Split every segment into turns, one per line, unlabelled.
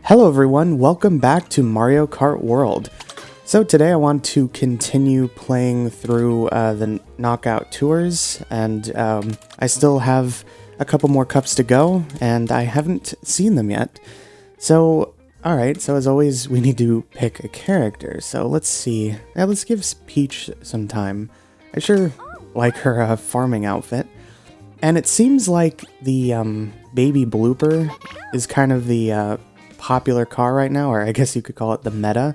Hello everyone, welcome back to Mario Kart World. So today I want to continue playing through the Knockout Tours, and I still have a couple more cups to go, and I haven't seen them yet. So, alright, so as always we need to pick a character, so let's see. Let's give Peach some time. I sure like her farming outfit. And it seems like the baby blooper is kind of the popular car right now, or I guess you could call it the meta.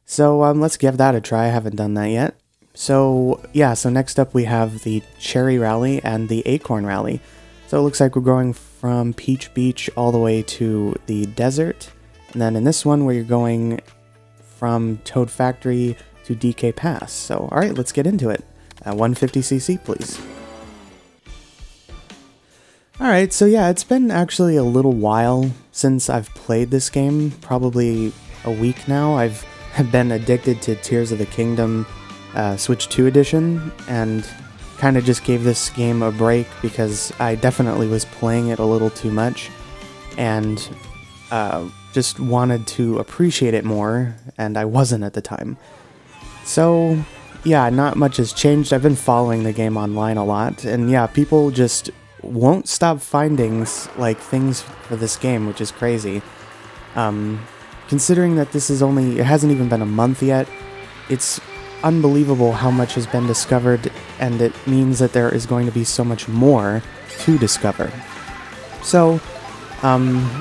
So let's give that a try. I haven't done that yet. So yeah, so next up we have the Cherry Rally and the Acorn Rally. So it looks like we're going from Peach Beach all the way to the desert. And then in this one where you're going from Toad Factory to DK Pass. So alright, let's get into it. 150cc please. Alright, so yeah, it's been actually a little while since I've played this game, probably a week now. I've been addicted to Tears of the Kingdom Switch 2 edition, and kind of just gave this game a break because I definitely was playing it a little too much, and just wanted to appreciate it more, and I wasn't at the time. So yeah, not much has changed. I've been following the game online a lot, and yeah, people just won't stop finding like things for this game, which is crazy. Considering that this is it hasn't even been a month yet, it's unbelievable how much has been discovered, and it means that there is going to be so much more to discover. So, you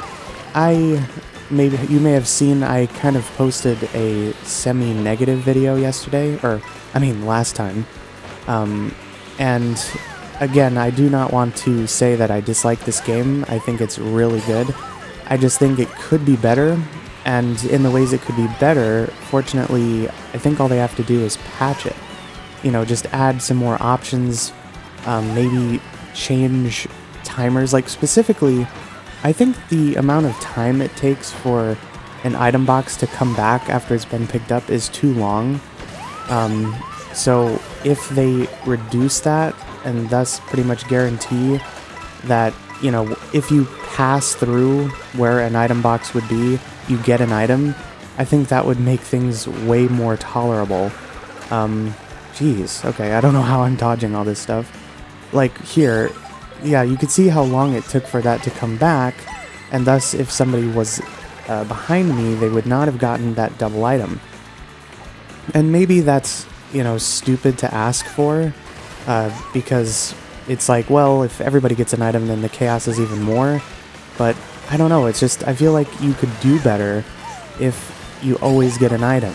may have seen I kind of posted a semi-negative video yesterday, last time, and again, I do not want to say that I dislike this game. I think it's really good. I just think it could be better, and in the ways it could be better, fortunately, I think all they have to do is patch it. You know, just add some more options, maybe change timers. Like, specifically, I think the amount of time it takes for an item box to come back after it's been picked up is too long. So if they reduce that, and thus pretty much guarantee that, you know, if you pass through where an item box would be, you get an item, I think that would make things way more tolerable. Geez, okay, I don't know how I'm dodging all this stuff. Like, here, yeah, you could see how long it took for that to come back, and thus, if somebody was behind me, they would not have gotten that double item. And maybe that's, you know, stupid to ask for, because it's like, well, if everybody gets an item, then the chaos is even more. But I don't know, it's just, I feel like you could do better if you always get an item,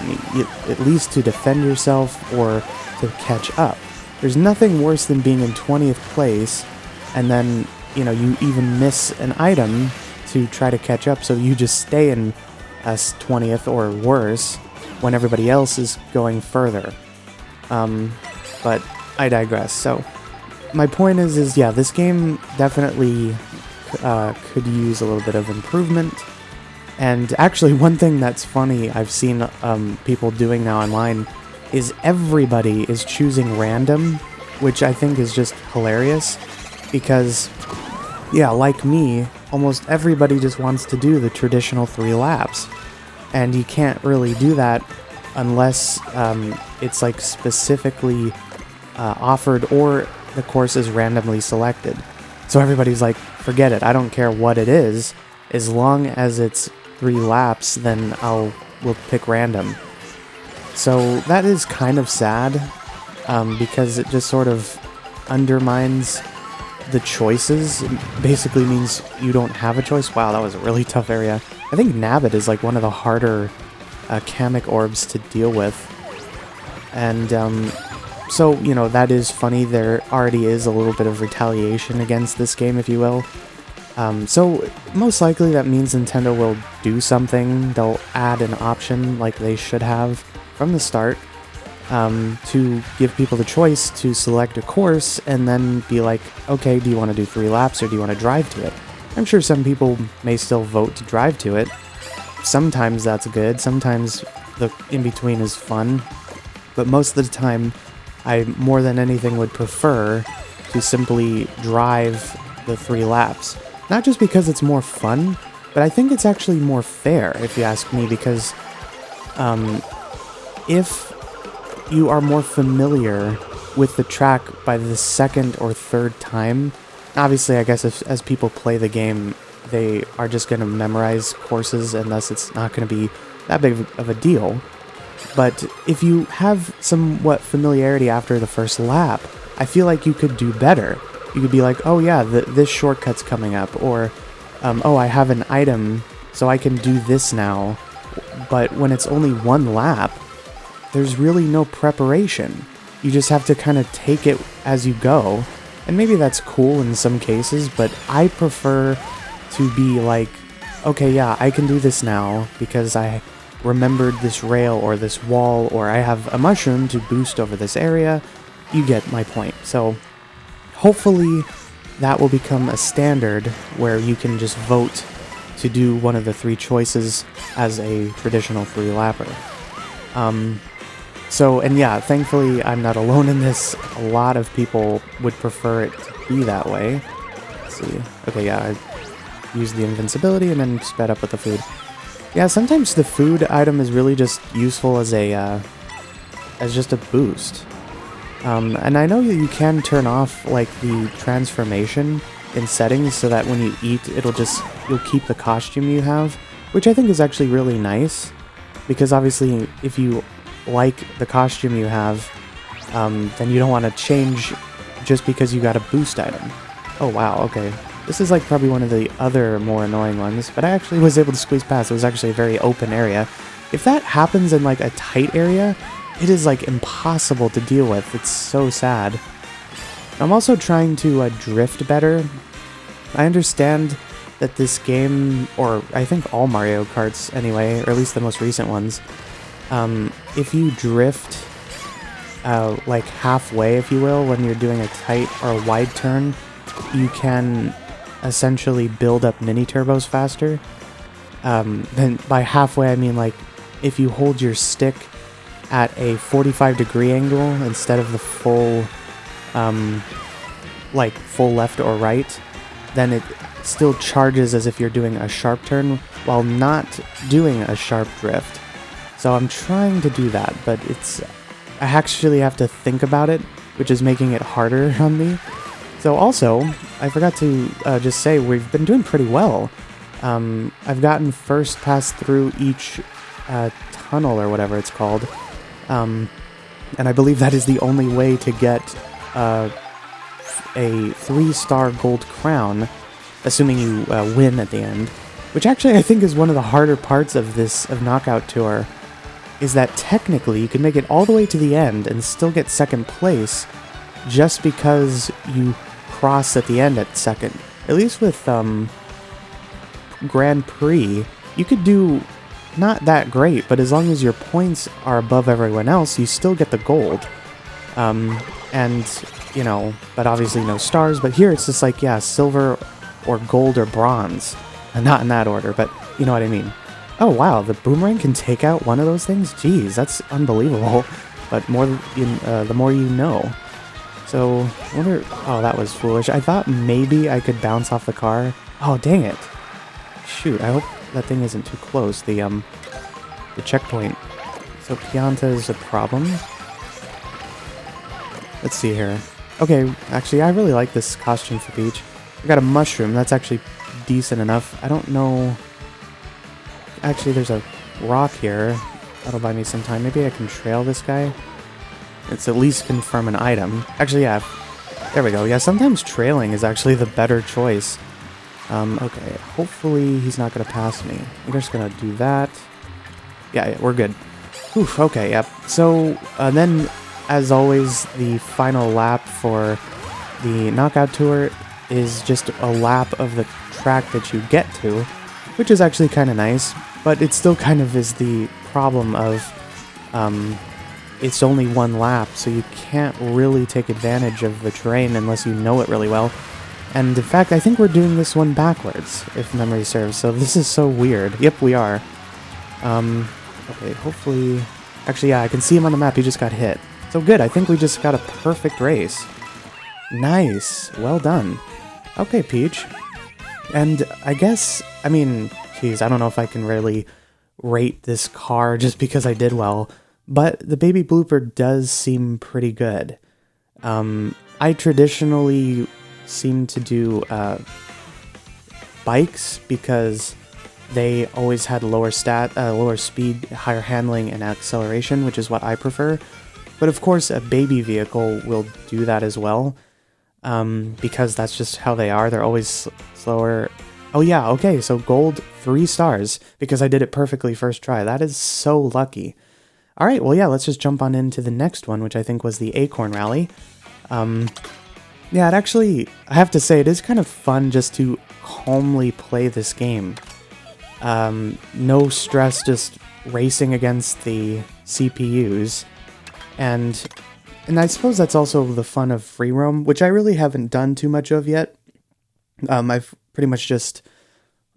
at least to defend yourself or to catch up. There's nothing worse than being in 20th place, and then, you know, you even miss an item to try to catch up, so you just stay in 20th or worse when everybody else is going further. But I digress. So my point is yeah, this game definitely could use a little bit of improvement. And actually, one thing that's funny I've seen people doing now online is everybody is choosing random, which I think is just hilarious, because yeah, like me, almost everybody just wants to do the traditional 3 laps, and you can't really do that unless it's like specifically offered, or the course is randomly selected. So everybody's like, forget it, I don't care what it is, as long as it's 3 laps, then we'll pick random. So that is kind of sad, because it just sort of undermines the choices. It basically means you don't have a choice. Wow, that was a really tough area. I think Nabbit is like one of the harder Kamek orbs to deal with. And so, you know, that is funny. There already is a little bit of retaliation against this game, if you will. So most likely that means Nintendo will do something. They'll add an option, like they should have from the start, to give people the choice to select a course and then be like, okay, do you want to do 3 laps or do you want to drive to it? I'm sure some people may still vote to drive to it. Sometimes that's good, sometimes the in-between is fun, but most of the time I more than anything would prefer to simply drive the 3 laps. Not just because it's more fun, But I think it's actually more fair, if you ask me, because if you are more familiar with the track by the second or third time, obviously I guess as people play the game, they are just going to memorize courses, and thus it's not going to be that big of a deal. But if you have somewhat familiarity after the first lap, I feel like you could do better. You could be like, oh yeah, this shortcut's coming up, or oh, I have an item, so I can do this now. But when it's only one lap, there's really no preparation. You just have to kind of take it as you go. And maybe that's cool in some cases, but I prefer to be like, okay, yeah, I can do this now because I remembered this rail or this wall, or I have a mushroom to boost over this area. You get my point. So hopefully that will become a standard where you can just vote to do one of the 3 choices as a traditional 3-lapper. So, and yeah, thankfully I'm not alone in this. A lot of people would prefer it to be that way. Let's see. Okay, yeah, I used the invincibility and then sped up with the food. Yeah, sometimes the food item is really just useful as just a boost. And I know you can turn off like the transformation in settings so that when you eat, you'll keep the costume you have, which I think is actually really nice, because obviously if you like the costume you have, then you don't want to change just because you got a boost item. Oh wow, okay. This is like probably one of the other more annoying ones, but I actually was able to squeeze past. It was actually a very open area. If that happens in like a tight area, it is like impossible to deal with. It's so sad. I'm also trying to drift better. I understand that this game, or I think all Mario Karts anyway, or at least the most recent ones, if you drift like halfway, if you will, when you're doing a tight or a wide turn, you can essentially build up mini turbos faster. Then by halfway I mean like if you hold your stick at a 45-degree angle instead of the full like full left or right, then it still charges as if you're doing a sharp turn while not doing a sharp drift. So I'm trying to do that, but I actually have to think about it, which is making it harder on me. So also, I forgot to just say, we've been doing pretty well. I've gotten first pass through each tunnel, or whatever it's called. And I believe that is the only way to get a 3-star gold crown, assuming you win at the end. Which actually I think is one of the harder parts of Knockout Tour, is that technically you can make it all the way to the end and still get second place just because you cross at the end at second. At least with Grand Prix, you could do not that great, but as long as your points are above everyone else, you still get the gold. And, you know, but obviously no stars, but here it's just like, yeah, silver or gold or bronze. And not in that order, but you know what I mean. Oh wow, the boomerang can take out one of those things? Jeez, that's unbelievable. But the more you know. So, I wonder... Oh, that was foolish. I thought maybe I could bounce off the car. Oh, dang it. Shoot, I hope that thing isn't too close. The checkpoint. So, Pianta is a problem. Let's see here. Okay, actually, I really like this costume for Peach. I got a mushroom. That's actually decent enough. I don't know... Actually, there's a rock here. That'll buy me some time. Maybe I can trail this guy. It's at least confirm an item. Actually, yeah. There we go. Yeah, sometimes trailing is actually the better choice. Okay. Hopefully he's not going to pass me. I'm just going to do that. Yeah, we're good. Oof, okay, yep. So, then, as always, the final lap for the Knockout Tour is just a lap of the track that you get to, which is actually kind of nice, but it still kind of is the problem of, it's only one lap, so you can't really take advantage of the terrain unless you know it really well. And in fact, I think we're doing this one backwards, if memory serves, so this is so weird. Yep, we are. Okay, hopefully... Actually, yeah, I can see him on the map, he just got hit. So good, I think we just got a perfect race. Nice, well done. Okay, Peach. And I guess, I mean, geez, I don't know if I can really rate this car just because I did well, but the baby blooper does seem pretty good. I traditionally seem to do bikes because they always had lower speed, higher handling, and acceleration, which is what I prefer. But of course, a baby vehicle will do that as well, because that's just how they are. They're always slower. Oh yeah, okay, so gold 3 stars, because I did it perfectly first try. That is so lucky. Alright, well yeah, let's just jump on into the next one, which I think was the Acorn Rally. Yeah, it actually, I have to say, it is kind of fun just to calmly play this game. No stress, just racing against the CPUs. And I suppose that's also the fun of free roam, which I really haven't done too much of yet. I've pretty much just,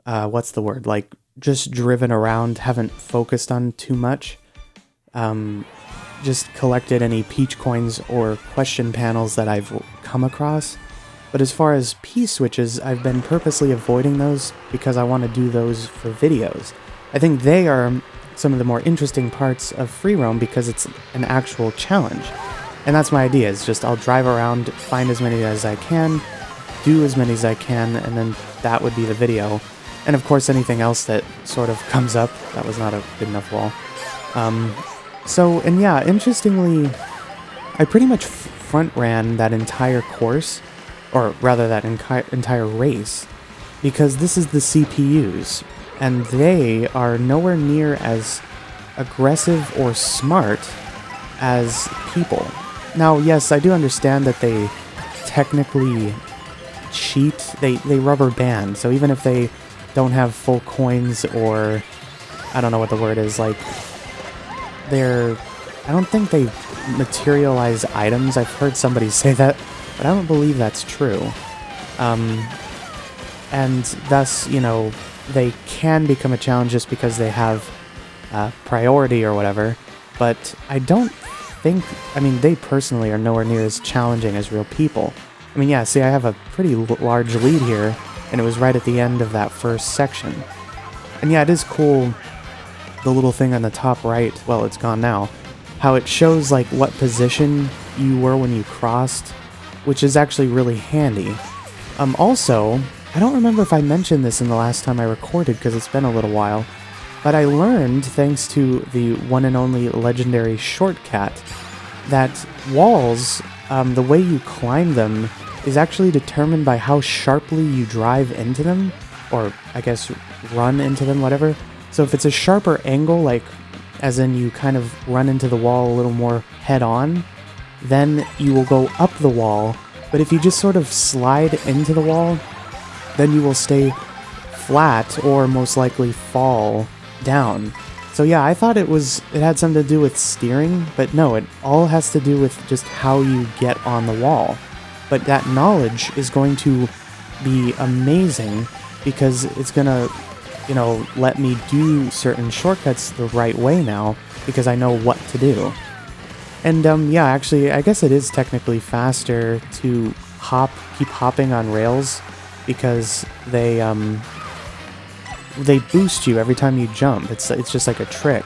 what's the word, like, just driven around, haven't focused on too much. Just collected any peach coins or question panels that I've come across. But as far as P-switches, I've been purposely avoiding those because I want to do those for videos. I think they are some of the more interesting parts of free roam because it's an actual challenge. And that's my idea, is just I'll drive around, find as many as I can, do as many as I can, and then that would be the video. And of course anything else that sort of comes up. That was not a good enough wall. And yeah, interestingly, I pretty much front ran that entire course, or rather that entire race, because this is the CPUs, and they are nowhere near as aggressive or smart as people. Now, yes, I do understand that they technically cheat, they rubber band, so even if they don't have full coins, or I don't know what the word is, like, I don't think they materialize items. I've heard somebody say that, but I don't believe that's true. And thus, you know, they can become a challenge just because they have priority or whatever, but I don't think, I mean, they personally are nowhere near as challenging as real people. I mean, yeah, see, I have a pretty large lead here, and it was right at the end of that first section. And yeah, it is cool, the little thing on the top right, well, it's gone now, how it shows like what position you were when you crossed, which is actually really handy. Also, I don't remember if I mentioned this in the last time I recorded because it's been a little while, but I learned, thanks to the one and only legendary Shortcat, that walls, the way you climb them is actually determined by how sharply you drive into them, or I guess run into them, whatever. So if it's a sharper angle, like as in you kind of run into the wall a little more head-on, then you will go up the wall. But if you just sort of slide into the wall, then you will stay flat or most likely fall down. So yeah, I thought it had something to do with steering, but no, it all has to do with just how you get on the wall. But that knowledge is going to be amazing because it's gonna, you know, let me do certain shortcuts the right way now because I know what to do. And yeah, actually, I guess it is technically faster to keep hopping on rails because they boost you every time you jump. It's just like a trick.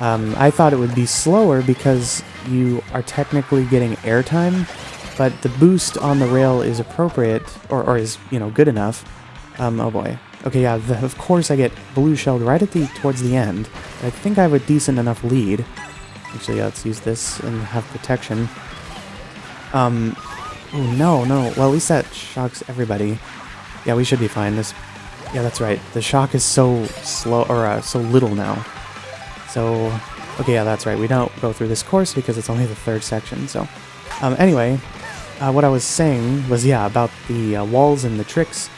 I thought it would be slower because you are technically getting airtime, but the boost on the rail is appropriate, or is, you know, good enough. Oh boy. Okay, yeah, of course I get blue shelled right at towards the end. I think I have a decent enough lead. Actually, yeah, let's use this and have protection. Oh, no. Well, at least that shocks everybody. Yeah, we should be fine. Yeah, that's right. The shock is so slow, or so little now. So, okay, yeah, that's right. We don't go through this course because it's only the 3rd section. So, anyway, what I was saying was, yeah, about the walls and the tricks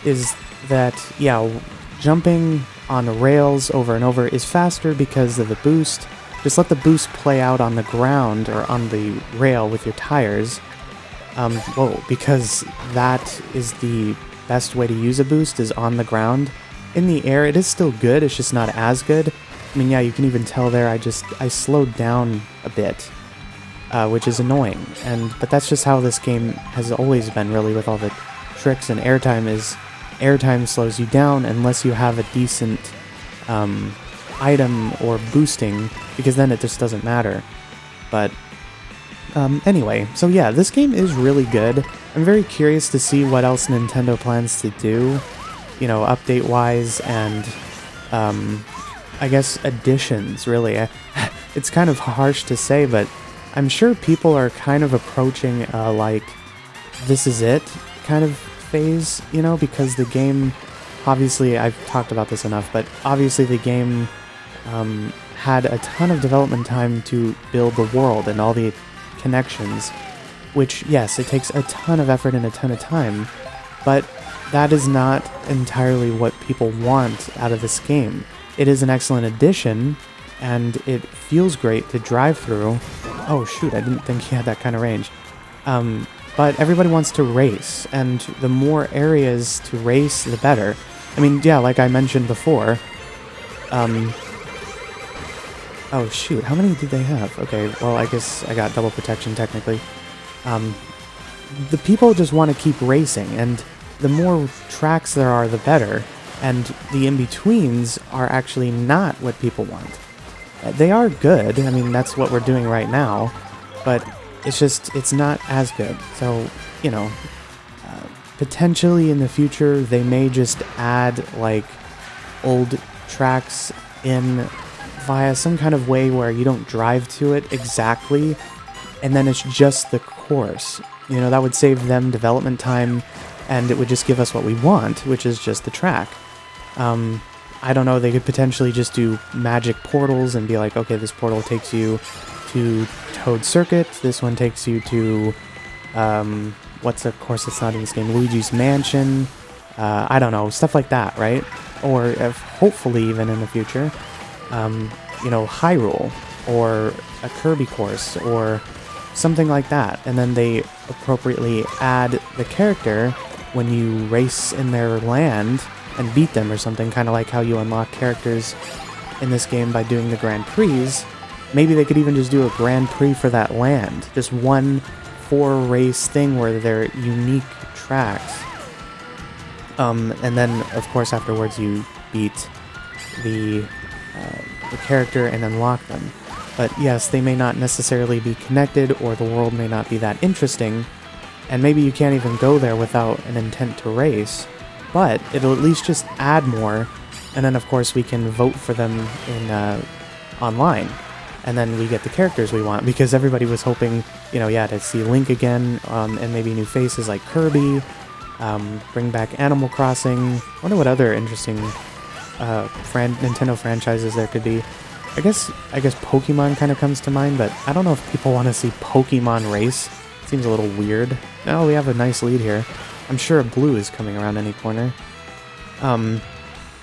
is that, yeah, jumping on rails over and over is faster because of the boost. Just let the boost play out on the ground or on the rail with your tires. Because that is the best way to use a boost, is on the ground. In the air, it is still good, it's just not as good. I mean, yeah, you can even tell there, I slowed down a bit, which is annoying. But that's just how this game has always been, really, with all the tricks and airtime, is airtime slows you down unless you have a decent item or boosting, because then it just doesn't matter. But anyway, so yeah, this game is really good. I'm very curious to see what else Nintendo plans to do, you know, update-wise, and I guess additions, really. It's kind of harsh to say, but I'm sure people are kind of approaching like, this is it kind of phase, you know, because the game, obviously, I've talked about this enough, but obviously the game had a ton of development time to build the world and all the connections, which, yes, it takes a ton of effort and a ton of time, but that is not entirely what people want out of this game. It is an excellent addition, and it feels great to drive through. Oh shoot, I didn't think he had that kind of range. But everybody wants to race, and the more areas to race, the better. I mean, yeah, like I mentioned before. Oh shoot, how many did they have? Okay, well, I guess I got double protection technically. The people just want to keep racing, and the more tracks there are, the better. And the in-betweens are actually not what people want. They are good, I mean, that's what we're doing right now, but it's just, it's not as good. So, you know, potentially in the future, they may just add, like, old tracks in via some kind of way where you don't drive to it exactly, and then it's just the course. You know, that would save them development time, and it would just give us what we want, which is just the track. I don't know, they could potentially just do magic portals and be like, okay, this portal takes you to Toad Circuit, this one takes you to, what's a course that's not in this game, Luigi's Mansion, I don't know, stuff like that, right? Or if, hopefully even in the future, you know, Hyrule, or a Kirby course, or something like that, and then they appropriately add the character when you race in their land and beat them or something, kind of like how you unlock characters in this game by doing the Grand Prix. Maybe they could even just do a Grand Prix for that land. Just one 4-race thing where they're unique tracks. And then, of course, afterwards you beat the character and unlock them. But yes, they may not necessarily be connected, or the world may not be that interesting, and maybe you can't even go there without an intent to race. But it'll at least just add more, and then of course we can vote for them in online, and then we get the characters we want, because everybody was hoping, you know, yeah, to see Link again, and maybe new faces like Kirby, bring back Animal Crossing. I wonder what other interesting Nintendo franchises there could be. I guess Pokemon kind of comes to mind, but I don't know if people want to see Pokemon race. It seems a little weird. Oh, we have a nice lead here. I'm sure a blue is coming around any corner. And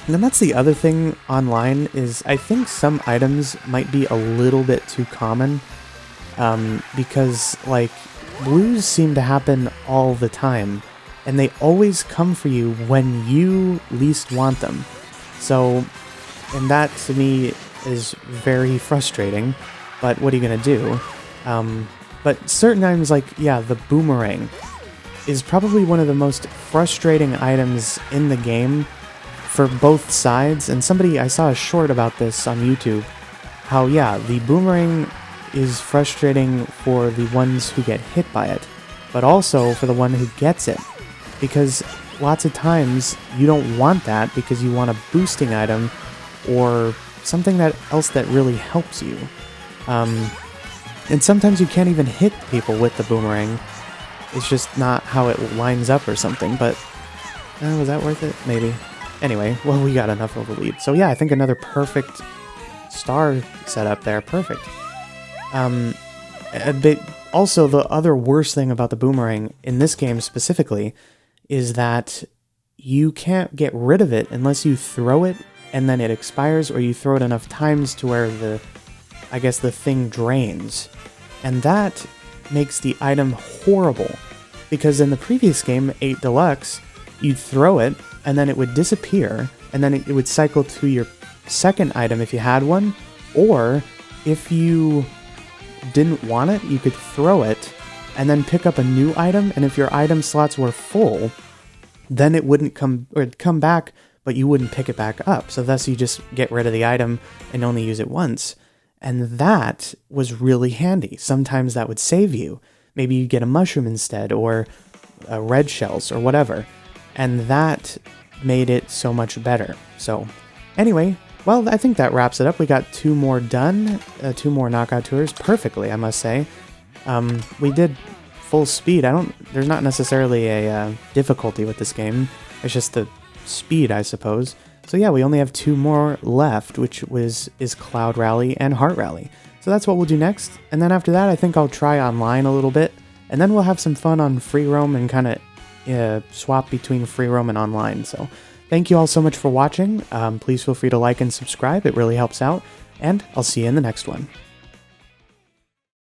then that's the other thing online, is I think some items might be a little bit too common. Because, like, blues seem to happen all the time, and they always come for you when you least want them. So, and that to me is very frustrating, but what are you gonna do? But certain items, like, yeah, the boomerang is probably one of the most frustrating items in the game for both sides. And I saw a short about this on YouTube, how, yeah, the boomerang is frustrating for the ones who get hit by it, but also for the one who gets it, because lots of times you don't want that because you want a boosting item or something else that really helps you. And sometimes you can't even hit people with the boomerang. It's just not how it lines up or something, but was that worth it? Maybe. Anyway, well, we got enough of a lead. So yeah, I think another perfect star setup there. Perfect. Also, the other worst thing about the boomerang in this game specifically is that you can't get rid of it unless you throw it and then it expires, or you throw it enough times to where the thing drains. And that makes the item horrible, because in the previous game, 8 Deluxe, you'd throw it, and then it would disappear, and then it would cycle to your second item if you had one, or if you didn't want it, you could throw it, and then pick up a new item, and if your item slots were full, then it wouldn't come, or it'd come back, but you wouldn't pick it back up. So thus you just get rid of the item and only use it once. And that was really handy. Sometimes that would save you. Maybe you get a mushroom instead, or red shells, or whatever. And that made it so much better. So anyway, well, I think that wraps it up. We got 2 more done, 2 more knockout tours, perfectly, I must say. We did full speed. There's not necessarily a difficulty with this game. It's just the speed, I suppose. So yeah, we only have 2 more left, which is Cloud Rally and Heart Rally. So that's what we'll do next. And then after that, I think I'll try online a little bit, and then we'll have some fun on free roam and kind of swap between free roam and online. So thank you all so much for watching. Please feel free to like and subscribe. It really helps out, and I'll see you in the next one.